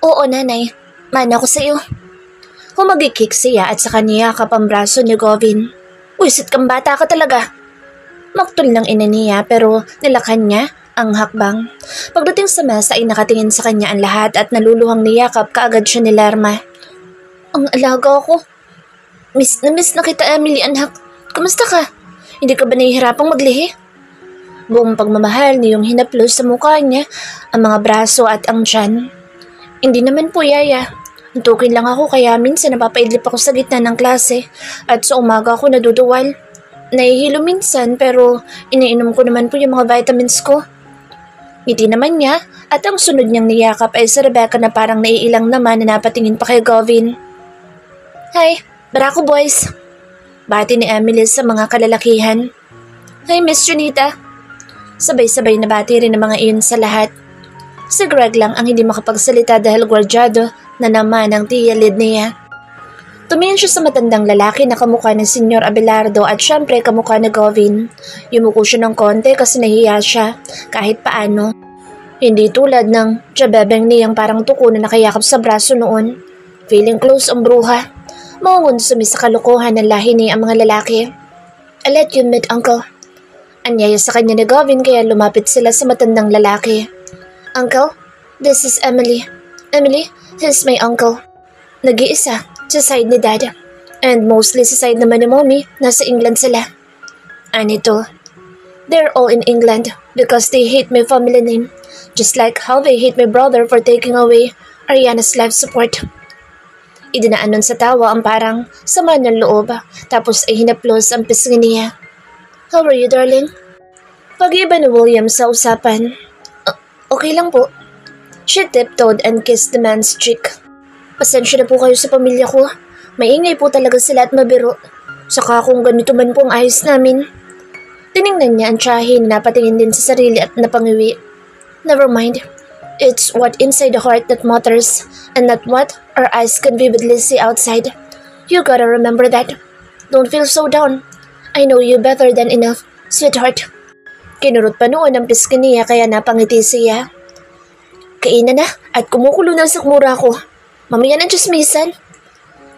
Oo, nanay. Mana ko sa iyo. Humagikik siya at sa kanya ang braso ni Govin. Wisit kang bata ka talaga. Maktol ng ina niya pero nilakhan niya ang hakbang. Pagdating sa mesa ay nakatingin sa kanya ang lahat at naluluhang niyakap kaagad siya ni Lerma. Ang alaga ko. Miss na kita, Emily, anak. Kamusta ka? Hindi ka ba nahihirapang maglihi? Buong pagmamahal niyong hinaplos sa mukha niya ang mga braso at ang tiyan. Hindi naman po, yaya. Antukin lang ako kaya minsan napapaidlip ako sa gitna ng klase at sa umaga ako naduduwal. Nahihilo minsan pero iniinom ko naman po yung mga vitamins ko. Ngiti naman niya at ang sunod niyang niyakap ay si Rebecca na parang naiilang naman na napatingin pa kay Govin. Hi, barako boys. Bati ni Emily sa mga kalalakihan. Hi, Miss Junita. Sabay-sabay na bati rin ang mga iyon sa lahat. Si Greg lang ang hindi makapagsalita dahil gwardyado na naman ang tiyalid niya. Tumingin siya sa matandang lalaki na kamukha ni Senyor Abelardo at syempre kamukha ni Govin. Yumuko siya ng konti kasi nahiya siya kahit paano. Hindi tulad ng tiyabebeng niyang parang tuko na nakayakap sa braso noon. Feeling close ang bruha. Mangungunsumi sa kalokohan ng lahi niya ang mga lalaki. I'll let you meet, Uncle. Anyaya sa kanya ni Govin kaya lumapit sila sa matandang lalaki. Uncle, this is Emily. Emily, he's my uncle. Nag-iisa sa side ni Dad. And mostly sa side naman ni Mommy, nasa England sila. Anito, they're all in England because they hate my family name. Just like how they hate my brother for taking away Ariana's life support. Idinaan nun sa tawa ang parang sama ng loob, tapos ay hinaplos ang pisngi niya. How are you, darling? Pag-iba ni William sa usapan. Okay lang po. She tiptoed and kissed the man's cheek. Pasensya na po kayo sa pamilya ko. Maingay po talaga sila at mabiro. Saka kung ganito man po ang ayos namin. Tiningnan niya ang tiyahin na napatingin din sa sarili at napangiwi. Never mind. It's what inside the heart that matters and not what our eyes can vividly see outside. You gotta remember that. Don't feel so down. I know you better than enough, sweetheart. Kinurot pa noon ang pisngi niya kaya napangiti siya. Kainan na at kumukulo na sa mura ko. Mamaya ng chismisan.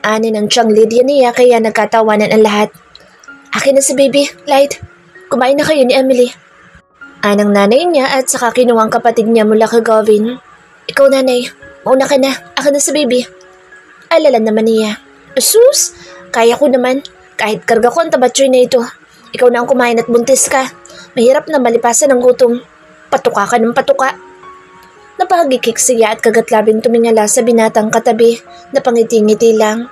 Ani ng tiyang Lydia niya kaya nagkatawanan ang lahat. Akin na si baby, Light. Kumain na kayo ni Emily. Anang nanay niya at saka kinuwang kapatid niya mula kay Govin. Ikaw nanay, mauna ka na. Akin na si baby. Alala naman niya. Sus, kaya ko naman. Kahit karga ko ang tabatsoy na ito. Ikaw na ang kumain at buntis ka. Mahirap na malipasan ng gutom. Patuka ka ng patuka. Napahagikik siya at kagatlabing tumingala sa binatang katabi na pangiti-ngiti lang.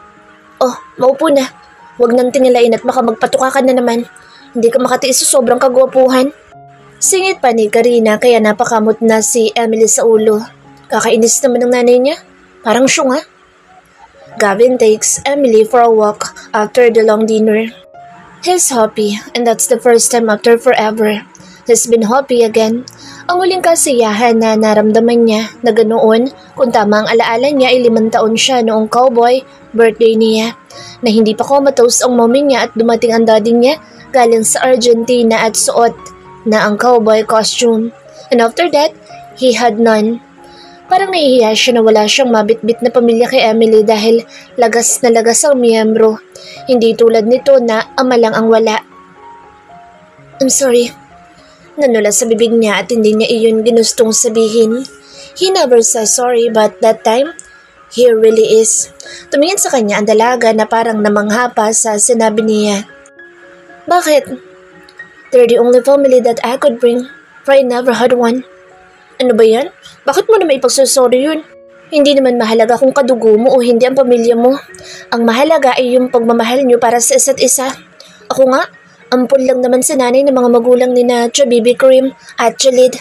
Oh, maupo na. Huwag nang tingilain at baka magpatuka ka na naman. Hindi ka makatiis sa sobrang kagwapuhan. Singit pa ni Karina kaya napakamot na si Emily sa ulo. Kakainis naman ng nanay niya. Parang syunga. Gavin takes Emily for a walk after the long dinner. He's happy and that's the first time after forever. He's been happy again. Ang huling kasiyahan na naramdaman niya na ganoon kung tama ang alaala niya ay 5 taon siya noong cowboy birthday niya. Na hindi pa comatose ang mommy niya at dumating ang daddy niya galing sa Argentina at suot na ang cowboy costume. And after that, he had none. Parang nahihiya siya na wala siyang mabitbit na pamilya kay Emily dahil lagas na lagas ang miyembro. Hindi tulad nito na ama lang ang wala. I'm sorry. Nanula sa bibig niya at hindi niya iyon ginustong sabihin. He never says sorry but that time, he really is. Tumingin sa kanya ang dalaga na parang namangha pa sa sinabi niya. Bakit? They're the only family that I could bring, for I never had one. Ano ba yan? Bakit mo na may ipagsasorry yun? Hindi naman mahalaga kung kadugo mo o hindi ang pamilya mo. Ang mahalaga ay yung pagmamahal niyo para sa isa't isa. Ako nga, ampun lang naman sa nanay ng mga magulang ni na Bibi Cream at Chalid.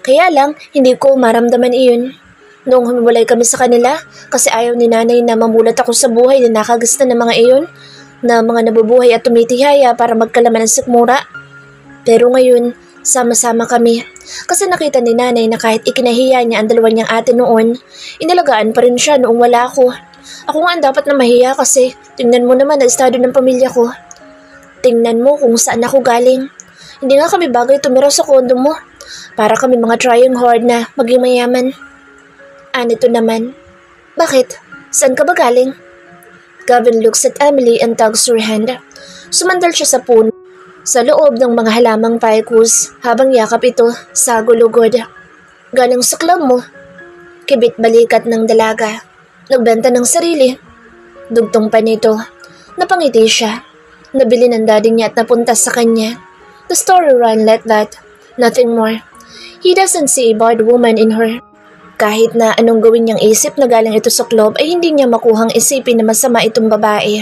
Kaya lang, hindi ko maramdaman iyon. Noong humiwalay kami sa kanila, kasi ayaw ni nanay na mamulat ako sa buhay na nakagasta ng mga iyon, na mga nabubuhay at tumitihaya para magkalaman ng sikmura. Pero ngayon, sama-sama kami. Kasi nakita ni nanay na kahit ikinahiya niya ang dalawa niyang ate noon, inalagaan pa rin siya noong wala ako. Ako nga ang dapat na mahiya kasi tingnan mo naman ang estado ng pamilya ko. Tingnan mo kung saan ako galing. Hindi nga kami bagay tumira sa kondo mo. Para kami mga trying hard na maging mayaman. Anito naman. Bakit? Saan ka ba galing? Gavin looks at Emily and tugs her hand. Sumandal siya sa puno sa loob ng mga halamang ficus habang yakap ito sa gulugod. Galing sa club mo. Kibit balikat ng dalaga. Nagbenta ng sarili. Dugtong pa nito. Napangiti siya. Nabili ng daddy niya at napunta sa kanya. The story ran like that. Nothing more. He doesn't see a bad woman in her. Kahit na anong gawin niyang isip na galing ito sa club ay hindi niya makuhang isipin na masama itong babae.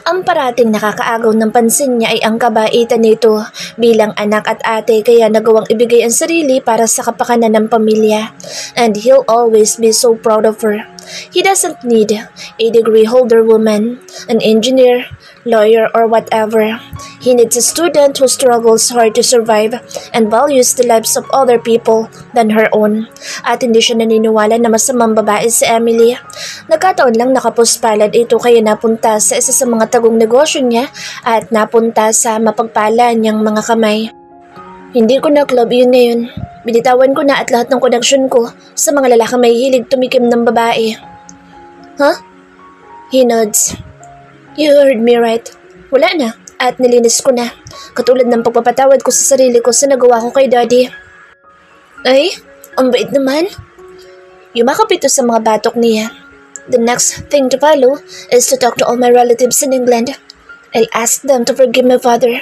Ang parating nakakaagaw ng pansin niya ay ang kabaitan nito bilang anak at ate kaya nagawang ibigay ang sarili para sa kapakanan ng pamilya. And he'll always be so proud of her. He doesn't need a degree holder woman, an engineer, lawyer or whatever. He needs a student who struggles hard to survive and values the lives of other people than her own. At hindi siya naniniwala na masamang babae si Emily. Nagkataon lang nakapuspalad ito kaya napunta sa isa sa mga tagong negosyo niya at napunta sa mapagpala niyang mga kamay. Hindi ko na club yun ngayon. Binitawan ko na at lahat ng koneksyon ko sa mga lalaki may hilig tumikim ng babae. Huh? He nods. You heard me right. Wala na at nilinis ko na. Katulad ng pagpapatawad ko sa sarili ko sa nagawa ko kay Daddy. Ay, ang bait naman. Yumakap ito sa mga batok niya. The next thing to follow is to talk to all my relatives in England. I'll ask them to forgive my father.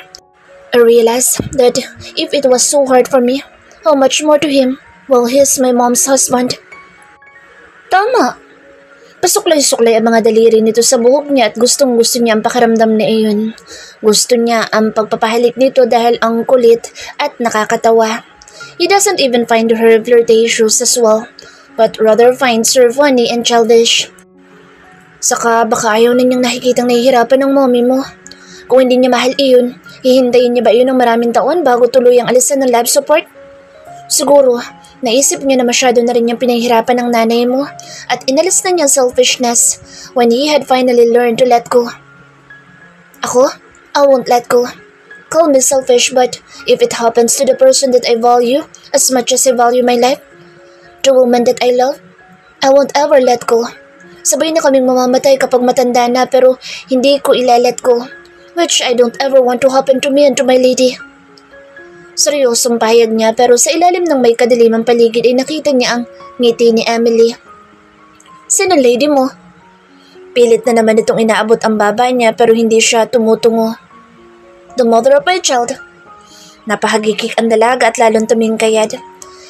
I realized that if it was so hard for me, how much more to him? Well, he's my mom's husband. Tama. Pasuklay-suklay ang mga daliri nito sa buhok niya at gustong-gusto niya ang pakiramdam na iyon. Gusto niya ang pagpapahalik nito dahil ang kulit at nakakatawa. He doesn't even find her flirtatious as well, but rather finds her funny and childish. Saka baka ayaw na niyang nakikitang nahihirapan ng mommy mo. Kung hindi niya mahal iyon, hihintayin niya ba iyon ng maraming taon bago tuluyang alisan ng life support? Siguro, naisip niya na masyado na rin niyang pinahihirapan ng nanay mo at inalis na niyang selfishness when he had finally learned to let go. Ako? I won't let go. Call me selfish, but if it happens to the person that I value as much as I value my life, the woman that I love, I won't ever let go. Sabay na kaming mamamatay kapag matanda na pero hindi ko ilalet go, which I don't ever want to happen to me and to my lady. Seryosong pahayag niya pero sa ilalim ng may kadilimang paligid ay nakita niya ang ngiti ni Emily. Sino lady mo? Pilit na naman itong inaabot ang baba niya pero hindi siya tumutungo. The mother of my child. Napahagikik ang dalaga at lalong tumingkayad.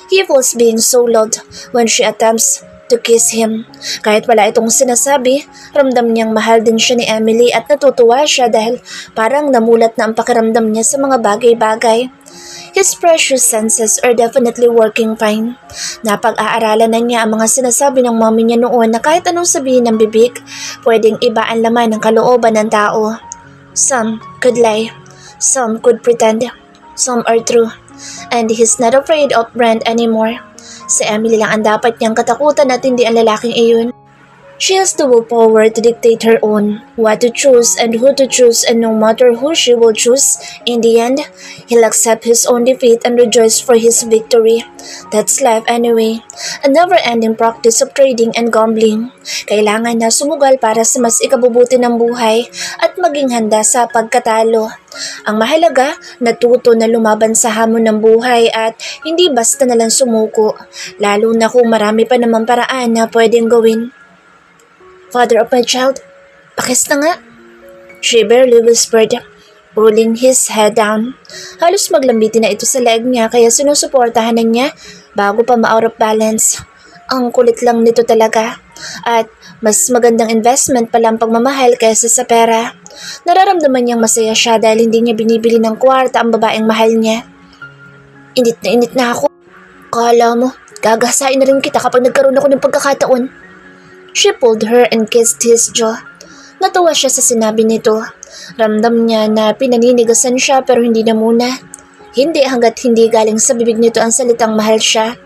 He feels being so loved when she attempts to kiss him. Kahit wala itong sinasabi, ramdam niyang mahal din siya ni Emily at natutuwa siya dahil parang namulat na ang pakiramdam niya sa mga bagay-bagay. His precious senses are definitely working fine. Napag-aaralan na niya ang mga sinasabi ng mommy niya noon na kahit anong sabihin ng bibig, pwedeng iba ang laman ng kalooban ng tao. Some could lie, some could pretend, some are true, and he's not afraid of Brent anymore. Si Emily lang ang dapat niyang katakutan at hindi ang lalaking iyon. She has the willpower to dictate her own, what to choose and who to choose, and no matter who she will choose, in the end, he'll accept his own defeat and rejoice for his victory. That's life anyway, a never-ending practice of trading and gambling. Kailangan na sumugal para sa mas ikabubuti ng buhay at maging handa sa pagkatalo. Ang mahalaga, natuto na lumaban sa hamon ng buhay at hindi basta nalang sumuko, lalo na kung marami pa namang paraan na pwedeng gawin. Father of my child, pakis na nga. She barely whispered, pulling his head down. Halos maglambitin na ito sa leeg niya kaya sinusuportahan na niya bago pa ma-out of balance. Ang kulit lang nito talaga. At mas magandang investment pala ang pagmamahal kaysa sa pera. Nararamdaman niyang masaya siya dahil hindi niya binibili ng kwarta ang babaeng mahal niya. Init na ako. Kala mo, gagasain na rin kita kapag nagkaroon ako ng pagkakataon. She pulled her and kissed his jaw. Natuwa siya sa sinabi nito. Ramdam niya na pinaninigasan siya pero hindi na muna. Hindi hanggat hindi galing sa bibig nito ang salitang mahal siya.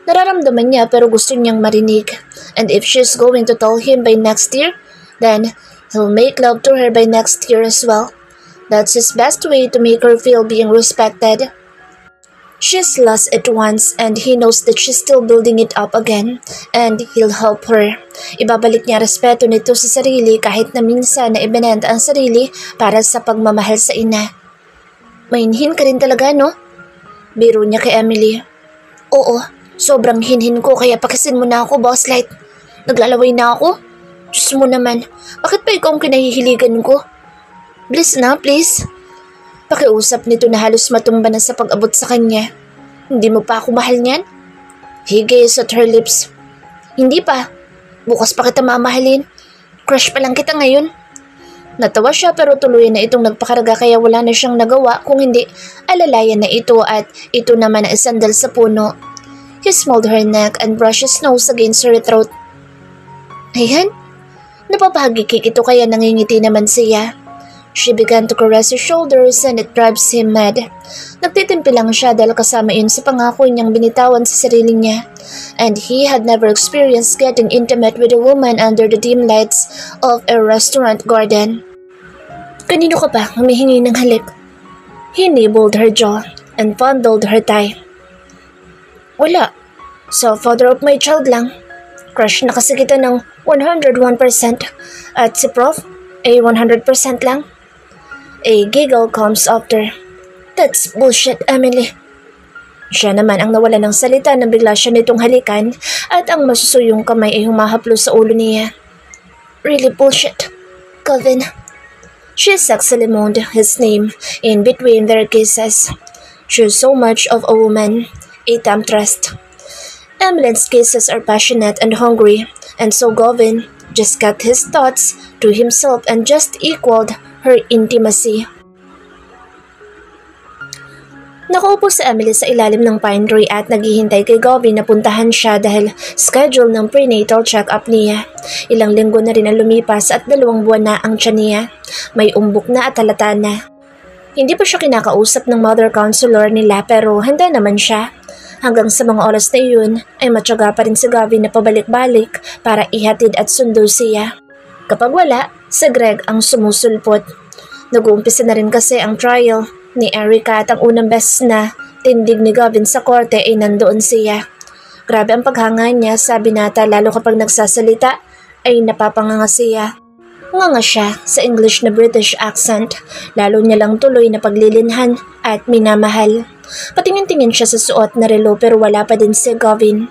Nararamdaman niya pero gusto niyang marinig. And if she's going to tell him by next year, then he'll make love to her by next year as well. That's his best way to make her feel being respected. She's lost it once and he knows that she's still building it up again and he'll help her. Ibabalik niya respeto nito sa sarili kahit na minsan na ibinenta ang sarili para sa pagmamahal sa ina. Mainhin ka rin talaga, no? Biro niya kay Emily. Oo, sobrang hinhin ko kaya pakisin mo na ako, Boss Light. Naglalaway na ako? Diyos mo naman, bakit pa ikaw ang kinahihiligan ko? Please na, please. Pakiusap nito na halos matumba na sa pag-abot sa kanya. Hindi mo pa ako mahal niyan? He gazed at her lips. Hindi pa. Bukas pa kita mamahalin. Crush pa lang kita ngayon. Natawa siya pero tuluyan na itong nagpakarga kaya wala na siyang nagawa kung hindi alalayan na ito at ito naman ang sandal sa puno. He smelled her neck and brushed his nose against her throat. Ayan, napapahagikik ito kaya nangingiti naman siya. She began to caress his shoulders and it drives him mad. Nagtitimpi lang siya dahil kasama yun sa pangako niyang binitawan sa sarili niya. And he had never experienced getting intimate with a woman under the dim lights of a restaurant garden. Kanino ka ba humihingi ng halik? He nibbled her jaw and fondled her thigh. Wala. Sa father of my child lang. Crush na kasi kita ng 101% at si Prof ay 100% lang. A giggle comes after. That's bullshit, Emily. Siya naman ang nawala ng salita nang bigla siya nitong halikan at ang masusuyong kamay ay humahaplo sa ulo niya. Really bullshit, Calvin. She sexily moaned his name in between their kisses. She's so much of a woman, a temptress. Emily's kisses are passionate and hungry, and so Gavin just kept his thoughts to himself and just equaled her intimacy. Nakaupo si Emily sa ilalim ng pine tree at naghihintay kay Gavin na puntahan siya dahil schedule ng prenatal check-up niya. Ilang linggo na rin ang lumipas at 2 buwan na ang tiyan niya. May umbok na at halata na. Hindi pa siya kinakausap ng mother counselor nila pero handa naman siya. Hanggang sa mga oras na iyon ay matyaga pa rin si Gavin na pabalik-balik para ihatid at sundo siya. Kapag wala, si Greg ang sumusulpot. Nag-uumpisa na rin kasi ang trial ni Erica at ang unang beses na tindig ni Gavin sa korte ay nandoon siya. Grabe ang paghanga niya sa binata lalo kapag nagsasalita ay napapanganga siya. Nganga siya sa English na British accent, lalo niya lang tuloy na paglilinhan at minamahal. Patingin-tingin siya sa suot na relo pero wala pa din si Gavin.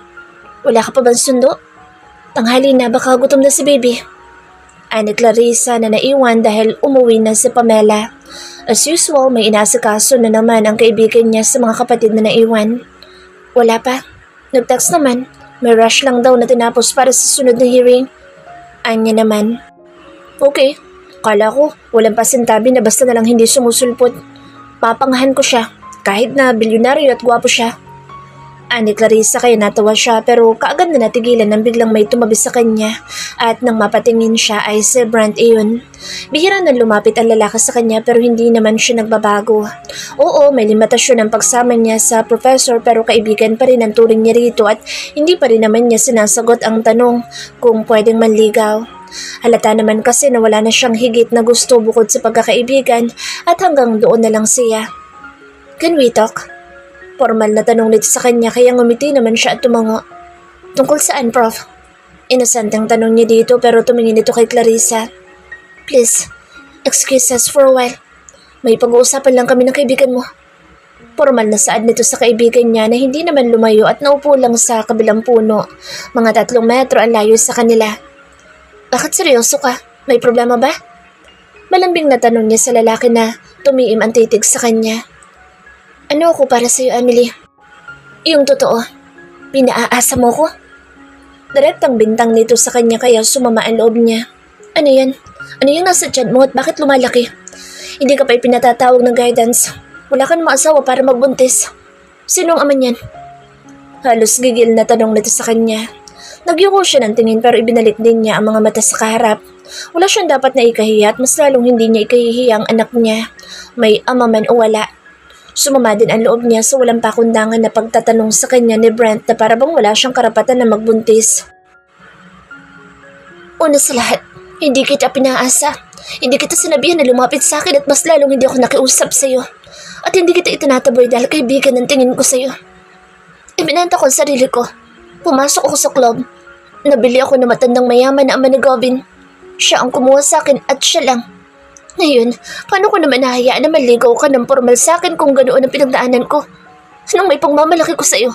Wala ka pa bang sundo? Tanghali na, baka gutom na si baby. Ani Clarissa na naiwan dahil umuwi na si Pamela. As usual, may inasikaso na naman ang kaibigan niya sa mga kapatid na naiwan. Wala pa. Nag-text naman. May rush lang daw na tinapos para sa sunod na hearing. Anya naman. Okay, kala ko walang pasintabi na basta na lang hindi sumusulpot. Papangahan ko siya kahit na bilyonaryo at gwapo siya. Ani Clarissa kaya natawa siya pero kaagad na natigilan nang biglang may tumabi sa kanya at nang mapatingin siya ay si Brent iyon. Bihira na lumapit ang lalaki sa kanya pero hindi naman siya nagbabago. Oo, may limitasyon ang pagsama niya sa professor pero kaibigan pa rin ang turing niya rito at hindi pa rin naman niya sinasagot ang tanong kung pwedeng manligaw. Halata naman kasi na wala na siyang higit na gusto bukod sa pagkakaibigan at hanggang doon na lang siya. Can we talk? Formal na tanong nito sa kanya kaya ngumiti naman siya at tumango. Tungkol saan, Prof? Inosenteng tanong niya dito pero tumingin ito kay Clarissa. Please, excuse us for a while. May pag-uusapan lang kami ng kaibigan mo. Formal na saad nito sa kaibigan niya na hindi naman lumayo at naupo lang sa kabilang puno. Mga 3 metro ang layo sa kanila. Bakit seryoso ka? May problema ba? Malambing na tanong niya sa lalaki na tumiim ang titig sa kanya. Ano ako para sa'yo, Emily? Yung totoo, pinaaasa mo ko? Direktang bintang nito sa kanya kaya sumama ang loob niya. Ano yan? Ano yung nasa tiyan mo at bakit lumalaki? Hindi ka pa ipinatatawag ng guidance. Wala ka namang asawa para magbuntis. Sinong ama niyan? Halos gigil na tanong nito sa kanya. Nagyuko siya ng tingin pero ibinalik din niya ang mga mata sa kaharap. Wala siyang dapat na ikahiya at mas lalong hindi niya ikahihiya ang anak niya. May ama man o wala. Sumama din ang loob niya sa walang pakundangan na pagtatanong sa kanya ni Brent na para bang wala siyang karapatan na magbuntis. Una sa lahat, hindi kita pinaasa. Hindi kita sinabihan na lumapit sa akin at mas lalong hindi ako nakiusap sa iyo. At hindi kita itinataboy dahil kaibigan ang tingin ko sa'yo. Ibinenta ko ang sarili ko. Pumasok ako sa club. Nabili ako ng matandang mayaman na ama ni Gavin. Siya ang kumuha sa akin at siya lang. Ngayon, paano ko naman nahayaan na maligaw ka ng formal sa akin kung ganoon ang pinagdaanan ko? Anong may pangmamalaki ko sa'yo?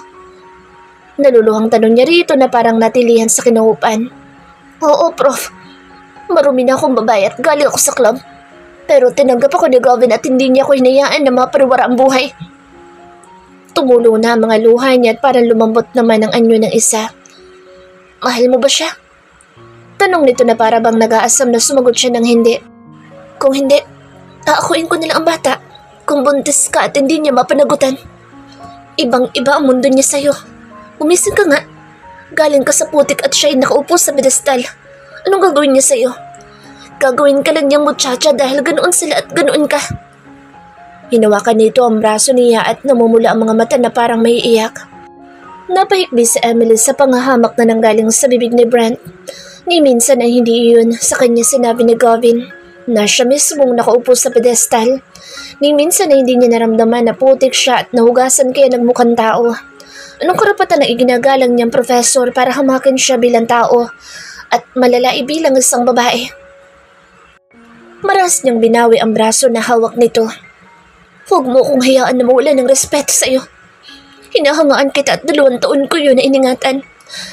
Naluluhang tanong niya rito na parang natilihan sa kinahupan. Oo, Prof. Marumi na akong babae at galing ako sa club. Pero tinanggap ako ni Gavin at hindi niya ako hinayaan na mapariwara ang buhay. Tumulo na ang mga luha niya at parang lumambot naman ang anyo ng isa. Mahal mo ba siya? Tanong nito na para bang nag-aasam na sumagot siya ng hindi. Kung hindi, aakuin ko nila ang bata. Kung buntis ka at hindi niya mapanagutan. Ibang-iba ang mundo niya sa'yo. Umising ka nga. Galing ka sa putik at siya'y nakaupo sa pedestal. Anong gagawin niya sa'yo? Gagawin ka lang niyang muchacha dahil ganoon sila at ganoon ka. Hinawakan nito ang braso niya at namumula ang mga mata na parang may iyak. Napahikbi si Emily sa pangahamak na nanggaling sa bibig ni Brent. Ni minsan ay hindi iyon sa kanya sinabi ni Gavin na siya mismong nakaupo sa pedestal. Ni minsan ay hindi niya naramdaman na putik siya at nahugasan kaya nagmukhang tao. Anong karapatan na iginagalang niyang professor para hamakin siya bilang tao at malalai bilang isang babae? Maras niyang binawi ang braso na hawak nito. Huwag mo kong hayaan na mawala ng respeto sa iyo. Hinahangaan kita at 2 taon ko yun na iningatan.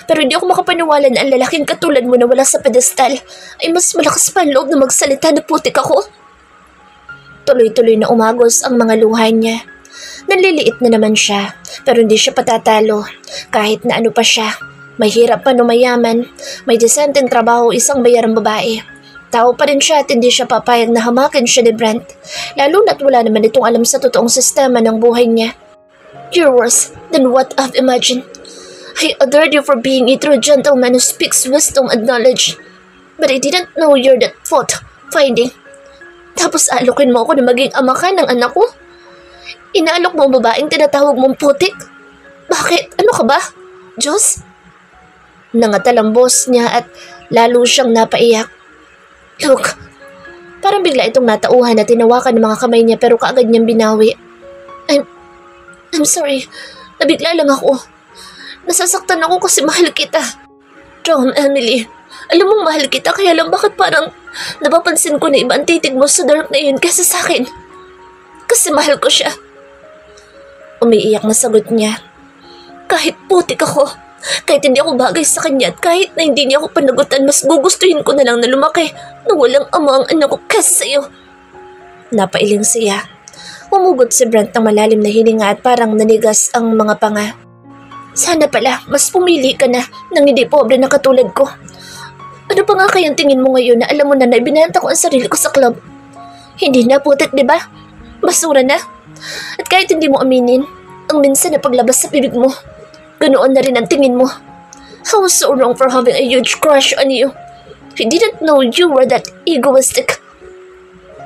Pero hindi ako makapaniwala na ang lalaking katulad mo na wala sa pedestal ay mas malakas pa ang loob na magsalita na putik ako. Tuloy-tuloy na umagos ang mga luha niya. Nanliliit na naman siya, pero hindi siya patatalo. Kahit na ano pa siya, mahirap pa no mayaman, may desenteng trabaho isang bayarang babae. Tao pa rin siya at hindi siya papayag na hamakin siya ni Brent, lalo na't wala naman itong alam sa totoong sistema ng buhay niya. You're worse than what I've imagined. I adored you for being a true gentleman who speaks wisdom and knowledge. But I didn't know you're that fault-finding. Tapos alokin mo ako na maging ama ka ng anak ko? Inaalok mo ang babaeng tinatawag mong putik? Bakit? Ano ka ba? Diyos? Nangatal ang boss niya at lalo siyang napaiyak. Look, parang bigla itong natauhan na tinawakan ng mga kamay niya pero kaagad niyang binawi. I'm sorry. Nabigla lang ako. Nasasaktan ako kasi mahal kita. John, Emily, alam mong mahal kita kaya lang bakit parang napapansin ko na iba ang titig mo sa dark na yun kaysa sa akin. Kasi mahal ko siya. Umiiyak na sagot niya. Kahit putik ako, kahit hindi ako bagay sa kanya at kahit na hindi niya ako panagutan, mas gugustuhin ko na lang na lumaki na walang ama ang anak ko kaysa sa'yo. Napailing siya. Humugot si Brent ng malalim na hininga at parang nanigas ang mga panga. Sana pala, mas pumili ka na nang hindi pobre na katulad ko. Ano pa nga kayang tingin mo ngayon na alam mo na ibinenta ko ang sarili ko sa club? Hindi na putik, di ba? Basura na. At kahit hindi mo aminin, ang minsan na paglabas sa bibig mo, ganoon na rin ang tingin mo. I was so wrong for having a huge crush on you. I didn't know you were that egoistic.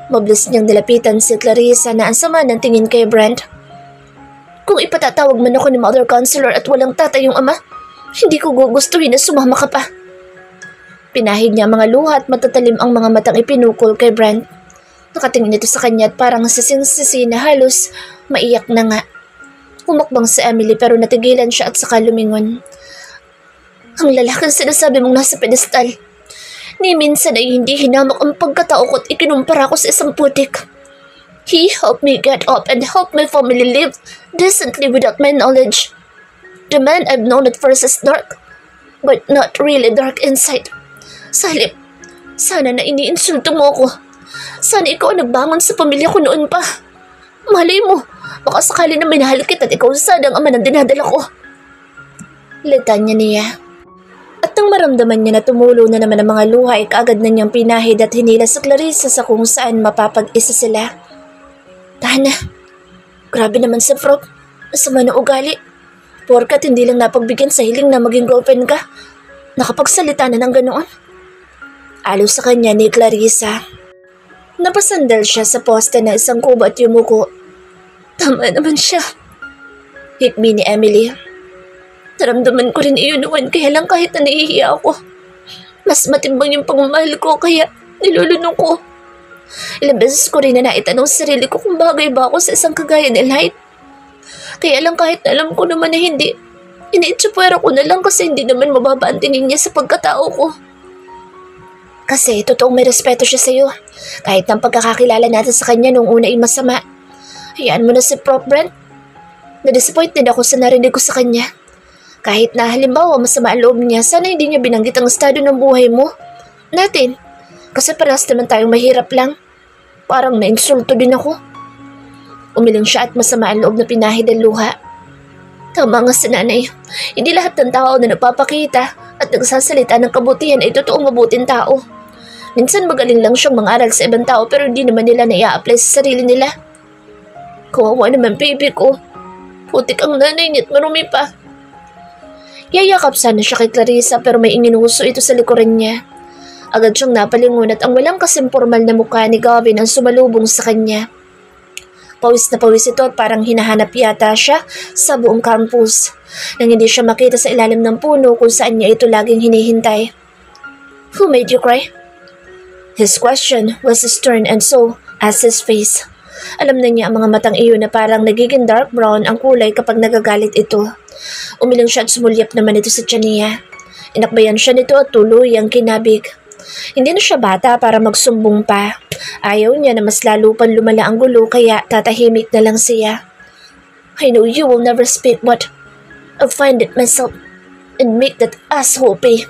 Mabilis niyang nilapitan si Clarissa na ang sama ng tingin kay Brent. Kung ipatatawag man ako ni Mother Counselor at walang tatay yung ama, hindi ko gugustuhin na sumama ka pa. Pinahid niya mga luha at matatalim ang mga matang ipinukol kay Brent. Nakatingin ito sa kanya at parang sising-sisi na halos maiyak na nga. Umakbang si Emily pero natigilan siya at saka lumingon. Ang lalaking sinasabi mong nasa pedestal. Ni minsan ay hindi hinamak ang pagkatao ko at ikinumpara ko sa isang putik. He helped me get up and helped my family live decently without my knowledge. The man I've known at first is dark, but not really dark inside. Salip, sana na iniinsulto mo ako. Sana ikaw ang nagbangon sa pamilya ko noon pa. Malay mo, baka sakali na minahal kita at ikaw sadang ama ng dinadala ko. Litanya niya. At nang maramdaman niya na tumulo na naman ang mga luha ay kaagad na niyang pinahid at hinila sa Clarissa sa kung saan mapapag-isa sila. Tana, grabe naman si Frog. Masama na ugali. Porkat hindi lang napagbigyan sa hiling na maging girlfriend ka. Nakapagsalita na ng ganoon. Alo sa kanya ni Clarissa. Napasandal siya sa poste na isang kubo at yumuko. Tama naman siya. Hikbi ni Emily. Naramdaman ko rin iyon noon kaya lang kahit na nahihiya ako. Mas matimbang yung pagmamahal ko kaya nilulunong ko. Ilang beses ko rin na naitanong sa sarili ko kung bagay ba ako sa isang kagaya ni Light. Kaya lang kahit alam ko naman na hindi, iniitsupwera ko na lang kasi hindi naman mababa ang tingin niya sa pagkatao ko. Kasi totoong may respeto siya sa'yo. Kahit ng pagkakakilala natin sa kanya nung una ay masama. Hayaan mo na si Prof. Brent. Na-disappoint din ako sa narinig ko sa kanya. Kahit na halimbawa masama ang loob niya, sana hindi niya binanggit ang estado ng buhay mo. Natin. Kasi parehas naman tayong mahirap lang. Parang nainsulto din ako. Umiling siya at masama ang loob na pinahid ang luha. Tama nga si nanay. Hindi lahat ng tao na nagpapakita at nagsasalita ng kabutihan ay totoong mabuting tao. Minsan magaling lang siyang mangaral sa ibang tao pero hindi naman nila na-i-apply sa sarili nila. Kawawa naman baby ko. Putik ang nanay niya at marumi pa. Yayakap sana siya kay Clarissa pero may inginuso ito sa likuran niya. Agad siyang napalingon at ang walang kasing formal na mukha ni Gavin ang sumalubong sa kanya. Pawis na pawis ito at parang hinahanap yata siya sa buong campus. Nang hindi siya makita sa ilalim ng puno kung saan niya ito laging hinihintay. Who made you cry? His question was stern and so as his face. Alam na niya ang mga matang iyon na parang nagiging dark brown ang kulay kapag nagagalit ito. Umiling siya at sumulyap naman ito sa tiyan niya. Inakbayan siya nito at tuluyang kinabig. Hindi na siya bata para magsumbong pa. Ayaw niya na mas lalo pang lumala ang gulo kaya tatahimik na lang siya. I know you will never speak but I'll find it myself and make that asshole pay.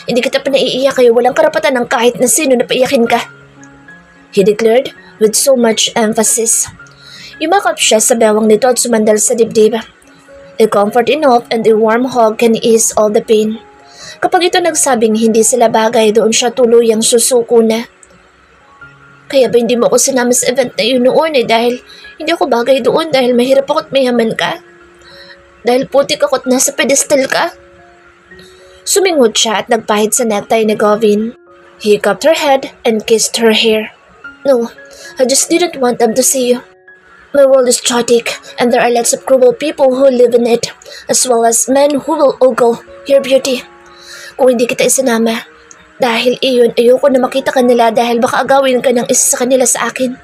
Hindi kita pa naiiyak kaya walang karapatan ng kahit na sino na paiyakin ka. He declared with so much emphasis. Yumakap siya sa bewang nito at sumandal sa dibdib. A comfort enough and a warm hug can ease all the pain. Kapag ito nagsabing hindi sila bagay, doon siya tuluyang susuko na. Kaya ba hindi mo ako sinama sa event na yun noon dahil hindi ako bagay doon dahil mahirap ako at mayaman ka? Dahil putik ako at nasa pedestal ka? Sumingot siya at nagpahid sa necktie ni Gavin. He cupped her head and kissed her hair. No, I just didn't want them to see you. My world is chaotic and there are lots of cruel people who live in it, as well as men who will ogle your beauty. Kung hindi kita isinama, dahil iyon ayoko na makita kanila dahil baka agawin ka ng isa sa kanila sa akin.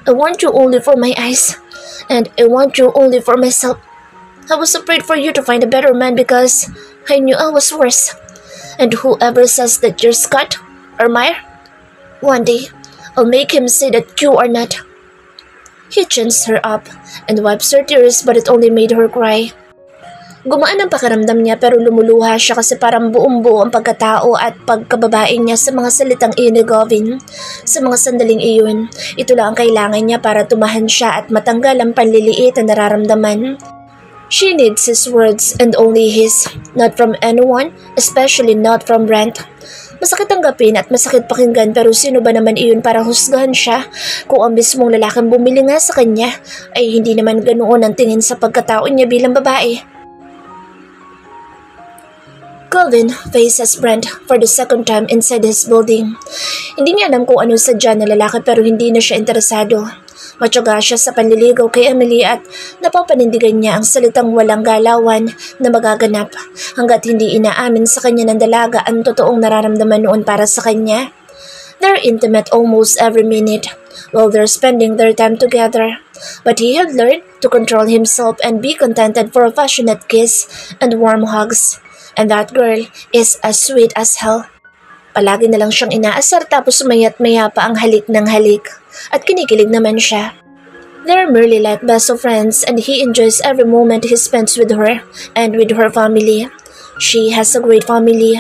I want you only for my eyes, and I want you only for myself. I was afraid for you to find a better man because I knew I was worse. And whoever says that you're Scott or Meyer, one day I'll make him say that you are not. He chins her up and wipes her tears but it only made her cry. Gumaan ang pakiramdam niya pero lumuluha siya kasi parang buong-buo ang pagkatao at pagkababae niya sa mga salitang iyon ni Gavin. Sa mga sandaling iyon, ito lang ang kailangan niya para tumahan siya at matanggal ang panliliit na nararamdaman. She needs his words and only his, not from anyone, especially not from Brent. Masakit tanggapin at masakit pakinggan pero sino ba naman iyon para husgahan siya kung ang mismong lalaking bumili nga sa kanya ay hindi naman ganoon ang tingin sa pagkatao niya bilang babae. Gavin faces Brent for the second time inside his building. Hindi niya alam kung ano sadya na lalaki pero hindi na siya interesado. Matyaga siya sa panliligaw kay Emily at napapanindigan niya ang salitang walang galawan na magaganap hanggat hindi inaamin sa kanya ng dalaga ang totoong nararamdaman noon para sa kanya. They're intimate almost every minute while they're spending their time together. But he had learned to control himself and be contented for a passionate kiss and warm hugs. And that girl is as sweet as hell. Palagi na lang siyang inaasar tapos mayat-maya pa ang halik ng halik. At kinikilig naman siya. They're merely like best of friends and he enjoys every moment he spends with her and with her family. She has a great family.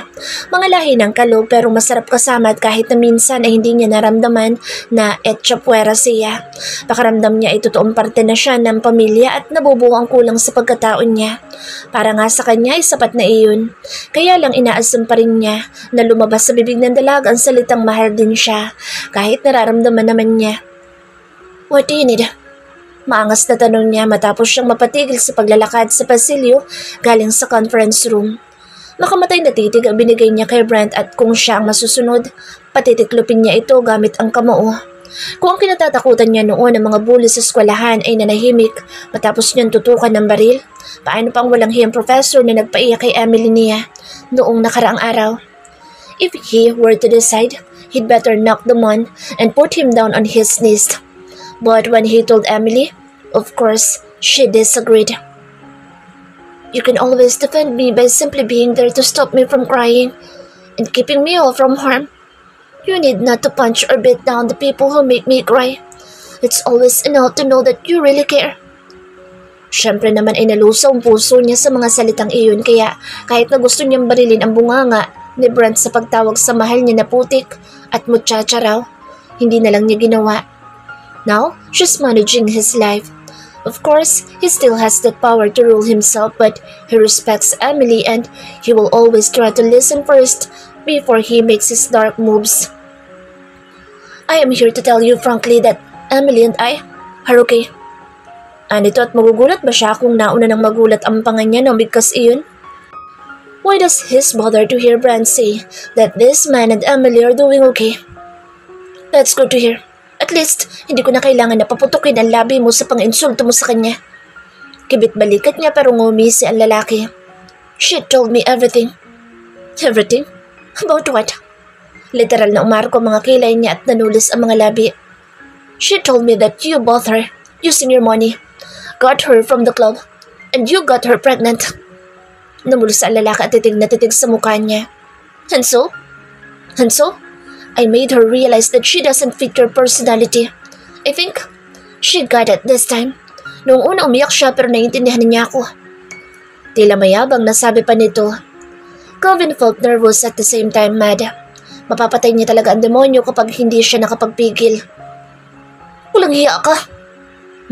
Mga lahi ng kalog pero masarap kasama at kahit na minsan ay hindi niya naramdaman na etchapuera siya. Pakaramdam niya ay totoong parte na siya ng pamilya at nabubuo ang kulang sa pagkataon niya. Para nga sa kanya ay sapat na iyon. Kaya lang inaasam pa rin niya na lumabas sa bibig ng dalaga ang salitang mahal din siya kahit nararamdaman naman niya. What do you need? Maangas na tanong niya matapos siyang mapatigil sa paglalakad sa pasilyo galing sa conference room. Makamatay na titig ang binigay niya kay Brent at kung siya ang masusunod, patitiklopin niya ito gamit ang kamao. Kung ang kinatatakutan niya noon ng mga bully sa eskwelahan ay nanahimik matapos niyang tutukan ng baril, paano pang walang hiyang professor na nagpaiyak kay Emily niya noong nakaraang araw? If he were to decide, he'd better knock them on and put him down on his knees. But when he told Emily, of course, she disagreed. You can always defend me by simply being there to stop me from crying and keeping me all from harm. You need not to punch or beat down the people who make me cry. It's always enough to know that you really care. Siyempre naman ay nalusaw ang puso niya sa mga salitang iyon kaya kahit na gusto niyang barilin ang bunganga ni Brent sa pagtawag sa mahal niya na putik at muchacha raw, hindi na lang niya ginawa. Now, she's managing his life. Of course, he still has that power to rule himself but he respects Emily and he will always try to listen first before he makes his dark moves. I am here to tell you frankly that Emily and I are okay. Anito at magugulat ba siya kung nauna nang magulat ang pangan niya nang bigkas iyon? Why does his bother to hear Brent say that this man and Emily are doing okay? That's good to hear. At least, hindi ko na kailangan na paputukin ang labi mo sa pang-insulto mo sa kanya. Kibit balikat niya pero ngumisi ang lalaki. She told me everything. Everything? About what? Literal na umarko ang mga kilay niya at nanulis ang mga labi. She told me that you bought her, using your money, got her from the club, and you got her pregnant. Namulis ang lalaki at titig na titig sa mukha niya. And so? I made her realize that she doesn't fit your personality. I think she got it this time. Noong una umiyak siya pero naiintindihan niya ako. Tila mayabang nasabi pa nito. Calvin felt nervous at the same time mad. Mapapatay niya talaga ang demonyo kapag hindi siya nakapagpigil. Walang hiya ka.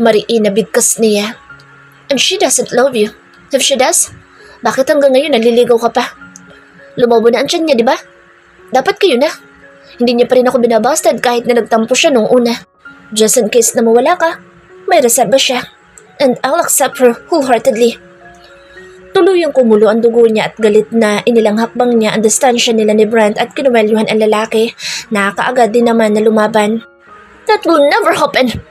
Mariin na bigkas niya. And she doesn't love you. If she does, bakit hanggang ngayon naliligaw ka pa? Lumobo na ang tiyan niya, di ba? Dapat kayo na. Hindi niya pa rin ako binabastad kahit na nagtampo siya nung una. Just in case na mawala ka, may reserba siya. And I'll accept her wholeheartedly. Tuluyang kumulo ang dugo niya at galit na inilang hakbang niya ang distansya nila ni Brent at kinuwelyuhan ang lalaki na kaagad din naman na lumaban. That will never happen!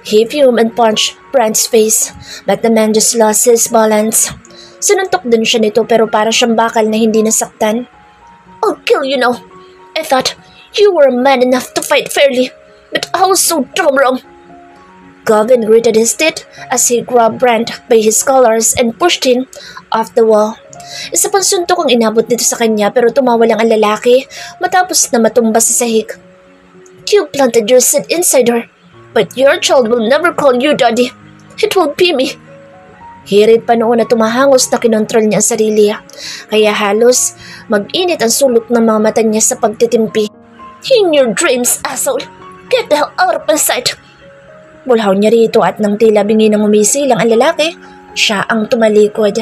He fumed and punched Brent's face, but the man just lost his balance. Sinuntok din siya nito pero para siyang bakal na hindi nasaktan. I'll kill you now! I thought you were a man enough to fight fairly, but I was so damn wrong. Calvin gritted his teeth as he grabbed Brent by his collars and pushed him off the wall. Isa pang suntok ang inabot nito sa kanya pero tumawa lang ang lalaki matapos na matumba sa sahig. You planted your seed inside her, but your child will never call you daddy. It will be me. Hirit pa noon na tumahangos na kinontrol niya ang sarili, kaya halos mag-init ang sulok ng mga mata niya sa pagtitimpi. In your dreams, asshole! Get the hell out of my sight! Bulhaw niya rito at nang tila bingi ng umisilang ang lalaki, siya ang tumalikod.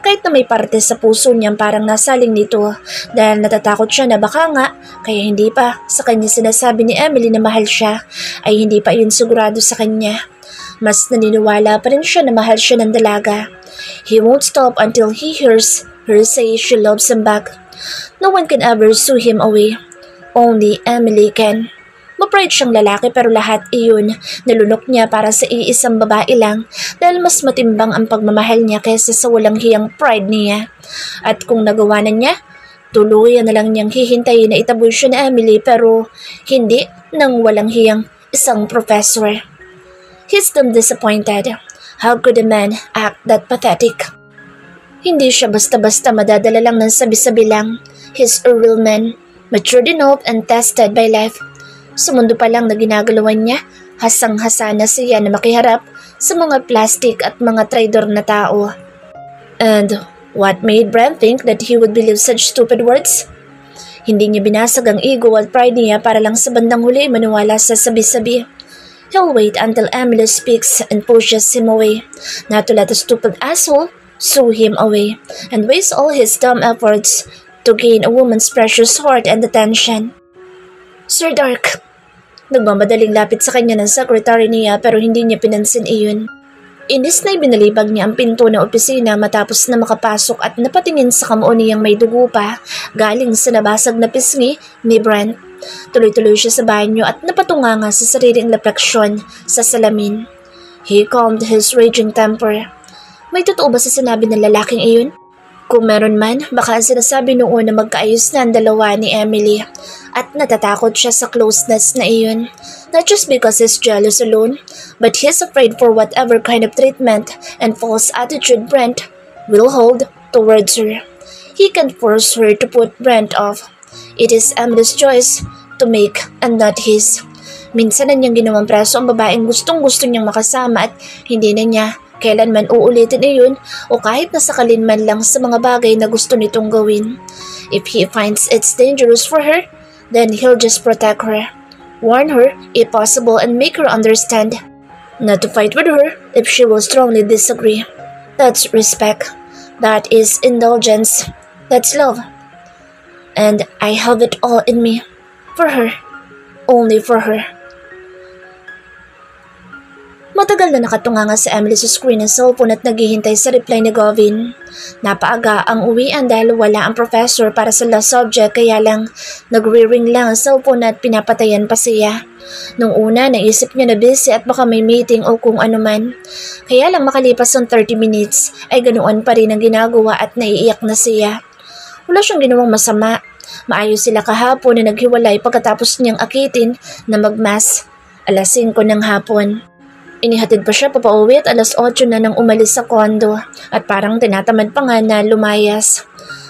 Kahit na may parte sa puso niyang parang nasaling nito dahil natatakot siya na baka nga kaya hindi pa sa kanya sinasabi ni Emily na mahal siya ay hindi pa yun sigurado sa kanya. Mas naniniwala pa rin siya na mahal siya ng dalaga. He won't stop until he hears her say she loves him back. No one can ever sue him away. Only Emily can. Ma-pride siyang lalaki pero lahat iyon nalunok niya para sa iisang babae lang dahil mas matimbang ang pagmamahal niya kaysa sa walang hiyang pride niya. At kung nagawa na niya, tuluyan na lang niyang hihintayin na itaboy siya ni Emily pero hindi nang walang hiyang isang professor. He's damn disappointed. How could a man act that pathetic? Hindi siya basta-basta madadala lang ng sabi-sabi lang. He's a real man, matured enough and tested by life. Sa mundo pa lang na ginagalawan niya, hasang-hasa na siya na makiharap sa mga plastic at mga traidor na tao. And what made Brent think that he would believe such stupid words? Hindi niya binasag ang ego at pride niya para lang sa bandang huli maniwala sa sabi-sabi. He'll wait until Emily speaks and pushes him away, not to let a stupid asshole sue him away, and waste all his dumb efforts to gain a woman's precious heart and attention. Sir Dark! Nagmamadaling lapit sa kanya ng secretary niya pero hindi niya pinansin iyon. Inis na ibinalibag niya ang pinto ng opisina matapos na makapasok at napatingin sa kamao niyang may dugo pa galing sa nabasag na pisngi ni Brent. Tuloy-tuloy siya sa banyo at napatunganga sa sariling refleksyon sa salamin. He calmed his raging temper. May totoo ba sa sinabi ng lalaking iyon? Kung meron man, baka sinasabi noon na magkaayos na ang dalawa ni Emily at natatakot siya sa closeness na iyon. Not just because he's jealous alone, but he's afraid for whatever kind of treatment and false attitude Brent will hold towards her. He can force her to put Brent off. It is Emily's choice to make and not his. Minsan na niyang ginawang preso ang babaeng gustong-gusto niyang makasama at hindi na niya kailanman uulitin iyon o kahit nasakalin man lang sa mga bagay na gusto nitong gawin. If he finds it's dangerous for her, then he'll just protect her, warn her if possible and make her understand. Not to fight with her if she will strongly disagree. That's respect. That is indulgence. That's love. And I have it all in me. For her. Only for her. Matagal na nakatunganga si Emily sa screen ng cellphone at naghihintay sa reply ni Govin. Napaaga ang uwian dahil wala ang professor para sa last subject kaya lang nagre-ring lang ang cellphone at pinapatayan pa siya. Nung una naisip niya na busy at baka may meeting o kung ano man. Kaya lang makalipas ng 30 minutes ay ganoon pa rin ang ginagawa at naiiyak na siya. Wala siyang ginawang masama. Maayos sila kahapon na naghiwalay pagkatapos niyang akitin na magmas. 5:00 ng hapon. Inihatid pa siya papauwi at 8:00 na nang umalis sa kondo at parang tinatamad pa nga na lumayas.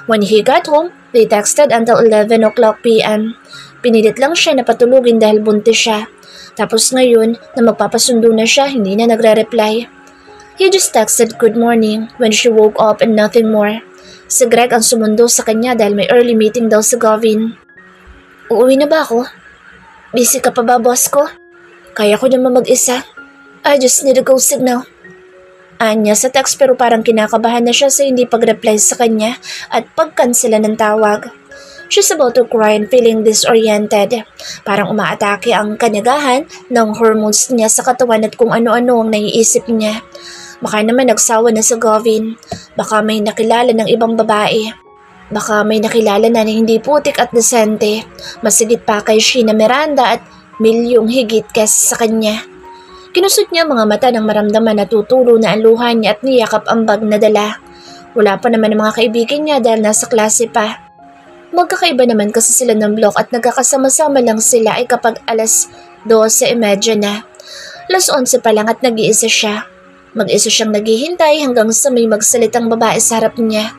When he got home, they texted until 11 o'clock p.m. Pinilit lang siya na patulugin dahil buntis siya. Tapos ngayon na magpapasundo na siya, hindi na nagre-reply. He just texted good morning when she woke up and nothing more. Si Greg ang sumundo sa kanya dahil may early meeting daw sa Govin. Uuwi na ba ako? Busy ka pa ba, boss ko? Kaya ko naman mag-isa. I just need a go signal. Anya sa text pero parang kinakabahan na siya sa hindi pag-reply sa kanya at pagkansela ng tawag. She's about to cry and feeling disoriented. Parang umaatake ang kanagahan ng hormones niya sa katawan at kung ano-ano ang naiisip niya. Baka naman nagsawa na sa Govin. Baka may nakilala ng ibang babae. Baka may nakilala na hindi putik at desente. Masigit pa kay Sheena Miranda at milyong higit kesa sa kanya. Kinusot niya mga mata nang maramdaman na tutulo na ang luha niya at niyakap ang bag na dala. Wala pa naman ang mga kaibigan niya dahil nasa klase pa. Magkakaiba naman kasi sila ng block at nagkakasama-sama lang sila ay kapag 12:30 na. 11:00 pa lang at nag-iisa siya. Mag-isa siyang naghihintay hanggang sa may magsalitang babae sa harap niya.